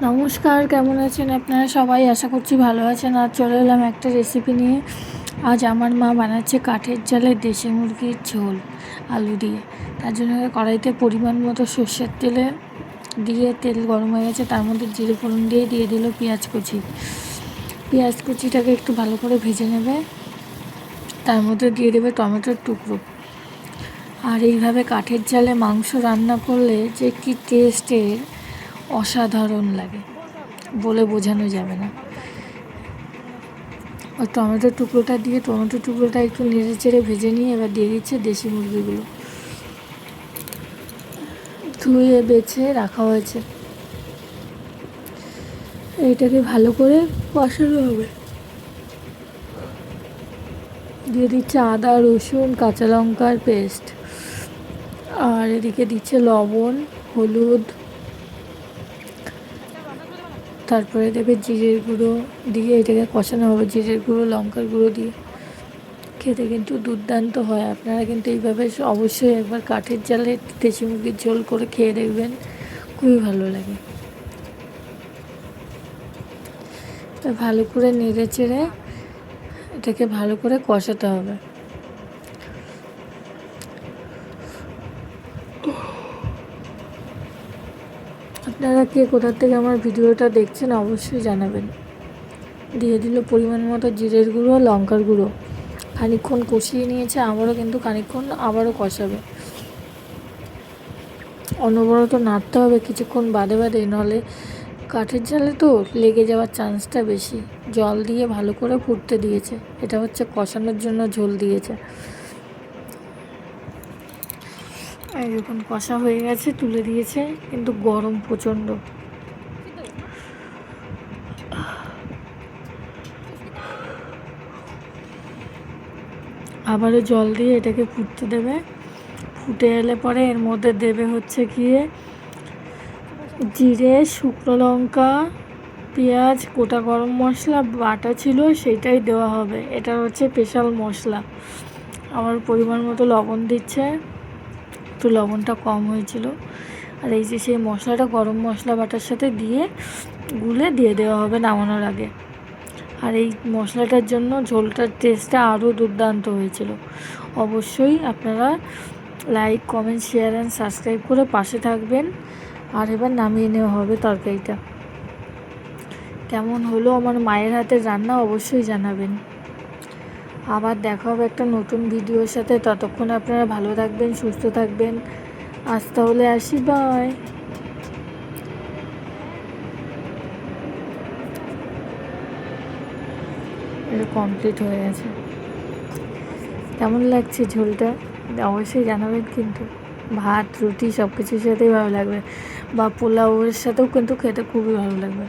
নমস্কার, কেমন আছেন আপনারা সবাই? আশা করছি ভালো আছেন। আর চলে এলাম একটা রেসিপি নিয়ে। আজ আমার মা বানাচ্ছে কাঠের জালে দেশি মুরগির ঝোল আলু দিয়ে। তার জন্য কড়াইতে পরিমাণ মতো সর্ষের তেলে দিয়ে তেল গরম হয়ে গেছে, তার মধ্যে জিরে ফোড়ন দিয়ে দিল পেঁয়াজ কুচিটাকে একটু ভালো করে ভেজে নেবে। তার মধ্যে দিয়ে দেবে টমেটোর টুকরো। আর এইভাবে কাঠের জালে মাংস রান্না করলে যে কি টেস্টের, অসাধারণ লাগে, বলে বোঝানো যাবে না। ওই টমেটোর টুকরোটা একটু নেড়ে চেড়ে ভেজে নিয়ে এবার দিয়ে দিচ্ছে দেশি মুরগিগুলো, ধুয়ে বেছে রাখা হয়েছে। এইটাকে ভালো করে কষানো হবে। দিয়ে দিচ্ছে আদা রসুন কাঁচা লঙ্কার পেস্ট, আর এদিকে দিচ্ছে লবণ হলুদ, তারপরে দেবে জিরের গুঁড়ো দিয়ে এটাকে কষানো হবে। জিরের গুঁড়ো লঙ্কার গুঁড়ো দিয়ে খেতে কিন্তু দুর্দান্ত হয়। আপনারা কিন্তু এইভাবে অবশ্যই একবার কাঠের জালে দেশি মুরগির ঝোল করে খেয়ে দেখবেন, খুবই ভালো লাগে। তো ভালো করে নেড়ে চেড়ে এটাকে ভালো করে কষাতে হবে। আপনারা কে কোথা থেকে আমার ভিডিওটা দেখছেন অবশ্যই জানাবেন। দিয়ে দিল পরিমাণ মতো জিরের গুঁড়ো লঙ্কার গুঁড়ো। খানিকক্ষণ কষিয়ে নিয়েছে, আবারও কষাবে। অনবরত নাড়তে হবে কিছুক্ষণ বাদে নাহলে কাঠের জালে তো লেগে যাওয়ার চান্সটা বেশি। জল দিয়ে ভালো করে ফুটতে দিয়েছে, এটা হচ্ছে কষানোর জন্য ঝোল দিয়েছে। এই যখন কষা হয়ে গেছে তুলে দিয়েছে, কিন্তু গরম প্রচণ্ড। আবারও জল দিয়ে এটাকে ফুটতে দেবে। ফুটে এলে পরে এর মধ্যে দেবে হচ্ছে গিয়ে জিরে শুকনো লঙ্কা পেঁয়াজ গোটা গরম মশলা বাটা ছিল সেইটাই দেওয়া হবে। এটা হচ্ছে স্পেশাল মশলা। আমার পরিমাণ মতো লবণ দিচ্ছে, একটু লবণটা কম হয়েছিল। আর এই যে সেই মশলাটা গরম মশলা বাটার সাথে দিয়ে গুলে দিয়ে দেওয়া হবে নামানোর আগে। আর এই মশলাটার জন্য ঝোলটার টেস্টটা আরও দুর্দান্ত হয়েছিল। অবশ্যই আপনারা like comment share and subscribe করে পাশে থাকবেন। আর এবার নামিয়ে নেওয়া হবে তরকারিটা। কেমন হলো আমার মায়ের হাতের রান্না অবশ্যই জানাবেন। আবার দেখা হবে একটা নতুন ভিডিওর সাথে। ততক্ষণ আপনারা ভালো থাকবেন, সুস্থ থাকবেন। আজ তাহলে আসি, বাই। এটা কমপ্লিট হয়ে গেছে। কেমন লাগছে ঝোলটা অবশ্যই জানাবেন কিন্তু। ভাত রুটি সব কিছুর সাথেই ভালো লাগবে, বা পোলাওয়ের সাথেও কিন্তু খেতে খুবই ভালো লাগবে।